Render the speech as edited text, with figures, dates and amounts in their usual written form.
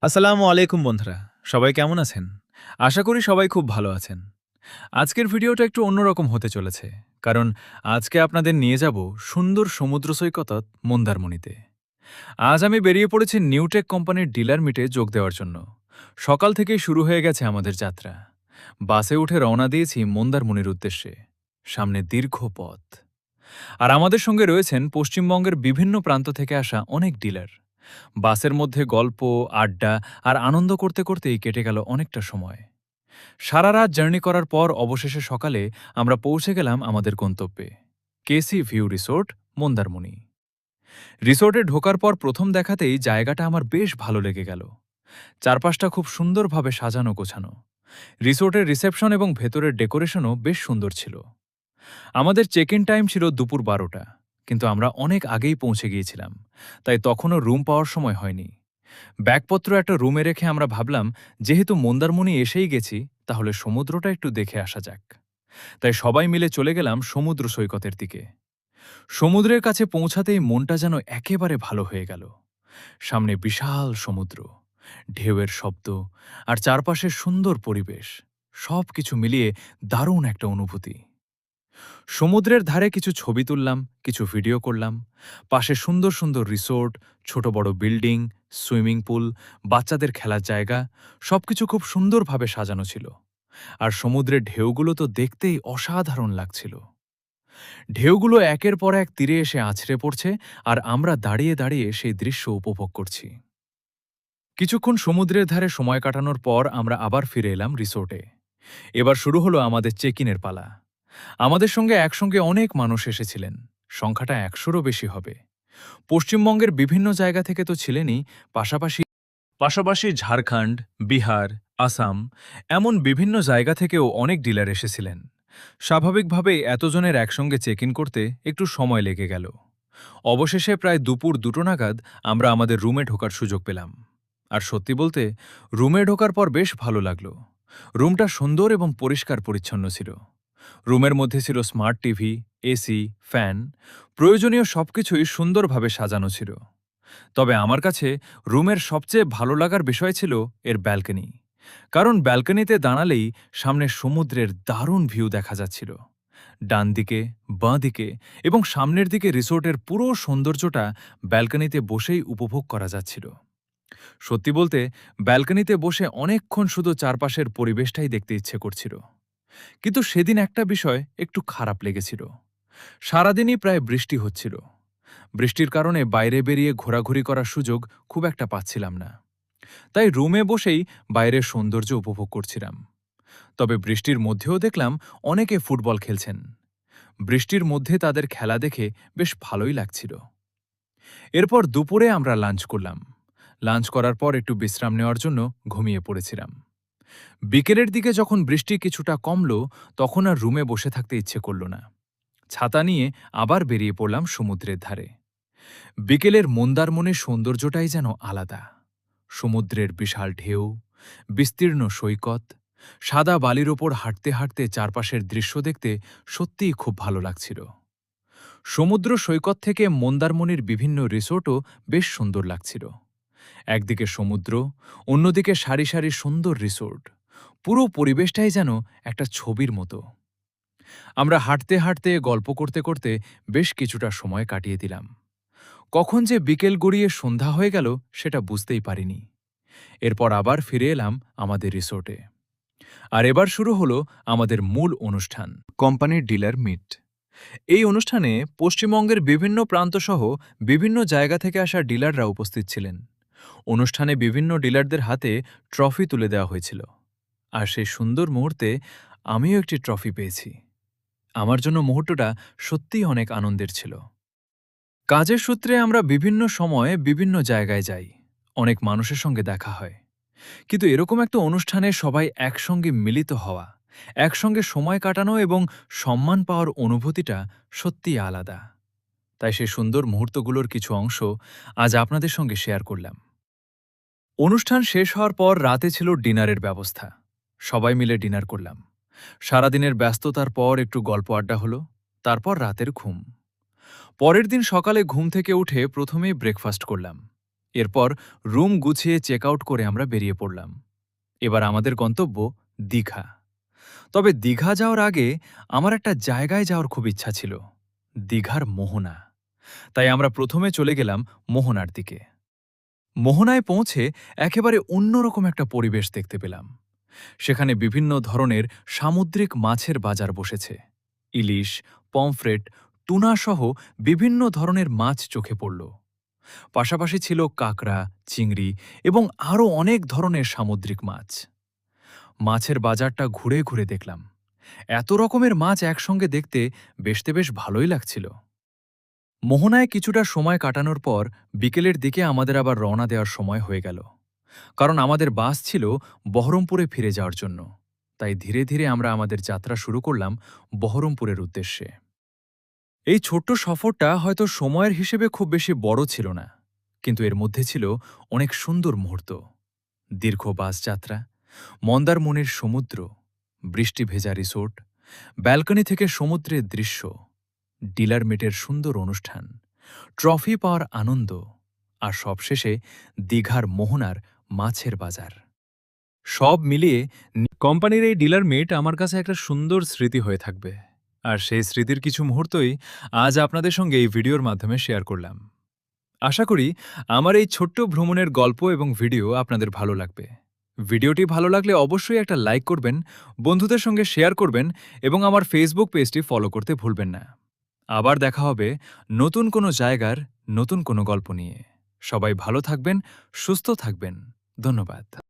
আসসালামু আলাইকুম বন্ধুরা, সবাই কেমন আছেন? আশা করি সবাই খুব ভালো আছেন। আজকের ভিডিওটা একটু অন্যরকম হতে চলেছে, কারণ আজকে আপনাদের নিয়ে যাব সুন্দর সমুদ্র সৈকত মন্দারমণিতে। আজ আমি বেরিয়ে পড়েছি নিউটেক কোম্পানির ডিলার মিটে যোগ দেওয়ার জন্য। সকাল থেকেই শুরু হয়ে গেছে আমাদের যাত্রা। বাসে উঠে রওনা দিয়েছি মন্দারমণির উদ্দেশ্যে। সামনে দীর্ঘ পথ। আর আমাদের সঙ্গে রয়েছেন পশ্চিমবঙ্গের বিভিন্ন প্রান্ত থেকে আসা অনেক ডিলার। বাসের মধ্যে গল্প, আড্ডা আর আনন্দ করতে করতেই কেটে গেল অনেকটা সময়। সারা রাত জার্নি করার পর অবশেষে সকালে আমরা পৌঁছে গেলাম আমাদের গন্তব্যে, কেসি ভিউ রিসোর্ট, মন্দারমণি। রিসোর্টে ঢোকার পর প্রথম দেখাতেই জায়গাটা আমার বেশ ভালো লেগে গেল। চারপাশটা খুব সুন্দরভাবে সাজানো গোছানো। রিসোর্টের রিসেপশন এবং ভেতরের ডেকোরেশনও বেশ সুন্দর ছিল। আমাদের চেক ইন টাইম ছিল দুপুর 12টা, কিন্তু আমরা অনেক আগেই পৌঁছে গিয়েছিলাম, তাই তখনও রুম পাওয়ার সময় হয়নি। ব্যাগপত্র একটা রুমে রেখে আমরা ভাবলাম, যেহেতু মন্দারমণি এসেই গেছি, তাহলে সমুদ্রটা একটু দেখে আসা যাক। তাই সবাই মিলে চলে গেলাম সমুদ্র সৈকতের দিকে। সমুদ্রের কাছে পৌঁছাতেই মনটা যেন একেবারে ভালো হয়ে গেল। সামনে বিশাল সমুদ্র, ঢেউয়ের শব্দ আর চারপাশের সুন্দর পরিবেশ, সব কিছু মিলিয়ে দারুণ একটা অনুভূতি। সমুদ্রের ধারে কিছু ছবি তুললাম, কিছু ভিডিও করলাম। পাশে সুন্দর সুন্দর রিসোর্ট, ছোট বড় বিল্ডিং, সুইমিং পুল, বাচ্চাদের খেলার জায়গা, সবকিছু খুব সুন্দরভাবে সাজানো ছিল। আর সমুদ্রের ঢেউগুলো তো দেখতেই অসাধারণ লাগছিল। ঢেউগুলো একের পর এক তীরে এসে আছড়ে পড়ছে, আর আমরা দাঁড়িয়ে দাঁড়িয়ে সেই দৃশ্য উপভোগ করছি। কিছুক্ষণ সমুদ্রের ধারে সময় কাটানোর পর আমরা আবার ফিরে এলাম রিসোর্টে। এবার শুরু হলো আমাদের চেক ইনের পালা। আমাদের সঙ্গে একসঙ্গে অনেক মানুষ এসেছিলেন। সংখ্যাটা 100-রও বেশি হবে। পশ্চিমবঙ্গের বিভিন্ন জায়গা থেকে তো ছিলেনই, পাশাপাশি পাশাপাশি ঝাড়খণ্ড, বিহার, আসাম, এমন বিভিন্ন জায়গা থেকেও অনেক ডিলার এসেছিলেন। স্বাভাবিকভাবেই এতজনের একসঙ্গে চেক ইন করতে একটু সময় লেগে গেল। অবশেষে প্রায় দুপুর 2টো নাগাদ আমরা আমাদের রুমে ঢোকার সুযোগ পেলাম। আর সত্যি বলতে, রুমে ঢোকার পর বেশ ভালো লাগলো। রুমটা সুন্দর এবং পরিষ্কার পরিচ্ছন্ন ছিল। রুমের মধ্যে ছিল স্মার্ট টিভি, এসি, ফ্যান, প্রয়োজনীয় সবকিছুই সুন্দরভাবে সাজানো ছিল। তবে আমার কাছে রুমের সবচেয়ে ভালো লাগার বিষয় ছিল এর ব্যালকনি। কারণ ব্যালকনিতে দাঁড়ালেই সামনে সমুদ্রের দারুণ ভিউ দেখা যাচ্ছিল। ডান দিকে, বাঁ দিকে এবং সামনের দিকে রিসোর্টের পুরো সৌন্দর্যটা ব্যালকনিতে বসেই উপভোগ করা যাচ্ছিল। সত্যি বলতে, ব্যালকনিতে বসে অনেকক্ষণ শুধু চারপাশের পরিবেশটাই দেখতে ইচ্ছে করছিল। কিন্তু সেদিন একটা বিষয় একটু খারাপ লেগেছিল। সারাদিনই প্রায় বৃষ্টি হচ্ছিল। বৃষ্টির কারণে বাইরে বেরিয়ে ঘোরাঘুরি করার সুযোগ খুব একটা পাচ্ছিলাম না। তাই রুমে বসেই বাইরের সৌন্দর্য উপভোগ করছিলাম। তবে বৃষ্টির মধ্যেও দেখলাম অনেকে ফুটবল খেলছেন। বৃষ্টির মধ্যে তাদের খেলা দেখে বেশ ভালোই লাগছিল। এরপর দুপুরে আমরা লাঞ্চ করলাম। লাঞ্চ করার পর একটু বিশ্রাম নেওয়ার জন্য ঘুমিয়ে পড়েছিলাম। বিকেলের দিকে যখন বৃষ্টি কিছুটা কমল, তখন আর রুমে বসে থাকতে ইচ্ছে করল না। ছাতা নিয়ে আবার বেরিয়ে পড়লাম সমুদ্রের ধারে। বিকেলের মন্দারমণির সৌন্দর্যটাই যেন আলাদা। সমুদ্রের বিশাল ঢেউ, বিস্তীর্ণ সৈকত, সাদা বালির ওপর হাঁটতে হাঁটতে চারপাশের দৃশ্য দেখতে সত্যিই খুব ভালো লাগছিল। সমুদ্র সৈকত থেকে মন্দারমণির বিভিন্ন রিসোর্টও বেশ সুন্দর লাগছিল। একদিকে সমুদ্র, অন্যদিকে সারি সারি সুন্দর রিসোর্ট। পুরো পরিবেশটাই যেন একটা ছবির মতো। আমরা হাঁটতে হাঁটতে গল্প করতে করতে বেশ কিছুটা সময় কাটিয়ে দিলাম। কখন যে বিকেল গড়িয়ে সন্ধ্যা হয়ে গেল সেটা বুঝতেই পারিনি। এরপর আবার ফিরে এলাম আমাদের রিসোর্টে। আর এবার শুরু হলো আমাদের মূল অনুষ্ঠান, কোম্পানির ডিলার মিট। এই অনুষ্ঠানে পশ্চিমবঙ্গের বিভিন্ন প্রান্তসহ বিভিন্ন জায়গা থেকে আসা ডিলাররা উপস্থিত ছিলেন। অনুষ্ঠানে বিভিন্ন ডিলারদের হাতে ট্রফি তুলে দেওয়া হয়েছিল। আর সেই সুন্দর মুহূর্তে আমিও একটি ট্রফি পেয়েছি। আমার জন্য মুহূর্তটা সত্যিই অনেক আনন্দের ছিল। কাজের সূত্রে আমরা বিভিন্ন সময়ে বিভিন্ন জায়গায় যাই, অনেক মানুষের সঙ্গে দেখা হয়। কিন্তু এরকম একটা অনুষ্ঠানে সবাই একসঙ্গে মিলিত হওয়া, একসঙ্গে সময় কাটানো এবং সম্মান পাওয়ার অনুভূতিটা সত্যিই আলাদা। তাই সেই সুন্দর মুহূর্তগুলোর কিছু অংশ আজ আপনাদের সঙ্গে শেয়ার করলাম। অনুষ্ঠান শেষ হওয়ার পর রাতে ছিল ডিনারের ব্যবস্থা। সবাই মিলে ডিনার করলাম। সারাদিনের ব্যস্ততার পর একটু গল্প আড্ডা হলো, তারপর রাতের ঘুম। পরের দিন সকালে ঘুম থেকে উঠে প্রথমেই ব্রেকফাস্ট করলাম। এরপর রুম গুছিয়ে চেক আউট করে আমরা বেরিয়ে পড়লাম। এবার আমাদের গন্তব্য দীঘা। তবে দীঘা যাওয়ার আগে আমার একটা জায়গায় যাওয়ার খুব ইচ্ছা ছিল, দীঘার মোহনা। তাই আমরা প্রথমে চলে গেলাম মোহনার দিকে। মোহনায় পৌঁছে একেবারে অন্যরকম একটা পরিবেশ দেখতে পেলাম। সেখানে বিভিন্ন ধরনের সামুদ্রিক মাছের বাজার বসেছে। ইলিশ, পমফ্রেট, টুনা সহ বিভিন্ন ধরনের মাছ চোখে পড়ল। পাশাপাশি ছিল কাঁকড়া, চিংড়ি এবং আরও অনেক ধরনের সামুদ্রিক মাছ। মাছের বাজারটা ঘুরে ঘুরে দেখলাম। এত রকমের মাছ একসঙ্গে দেখতে বেশ ভালোই লাগছিল। মোহনায় কিছুটা সময় কাটানোর পর বিকেলের দিকে আমাদের আবার রওনা দেওয়ার সময় হয়ে গেল, কারণ আমাদের বাস ছিল বহরমপুরে ফিরে যাওয়ার জন্য। তাই ধীরে ধীরে আমরা আমাদের যাত্রা শুরু করলাম বহরমপুরের উদ্দেশ্যে। এই ছোট্ট সফরটা হয়তো সময়ের হিসেবে খুব বেশি বড় ছিল না, কিন্তু এর মধ্যে ছিল অনেক সুন্দর মুহূর্ত। দীর্ঘ বাস যাত্রা, মন্দারমনির সমুদ্র, বৃষ্টি ভেজা রিসোর্ট, ব্যালকনি থেকে সমুদ্রের দৃশ্য, ডিলার মিটের সুন্দর অনুষ্ঠান, ট্রফি পাওয়ার আনন্দ, আর সবশেষে দীঘার মোহনার মাছের বাজার। সব মিলিয়ে কোম্পানির এই ডিলার মিট আমার কাছে একটা সুন্দর স্মৃতি হয়ে থাকবে। আর সেই স্মৃতির কিছু মুহূর্তই আজ আপনাদের সঙ্গে এই ভিডিওর মাধ্যমে শেয়ার করলাম। আশা করি আমার এই ছোট্ট ভ্রমণের গল্প এবং ভিডিও আপনাদের ভালো লাগবে। ভিডিওটি ভালো লাগলে অবশ্যই একটা লাইক করবেন, বন্ধুদের সঙ্গে শেয়ার করবেন এবং আমার ফেসবুক পেজটি ফলো করতে ভুলবেন না। আবার দেখা হবে নতুন কোনো জায়গার নতুন কোনো গল্প নিয়ে। সবাই ভালো থাকবেন, সুস্থ থাকবেন। ধন্যবাদ।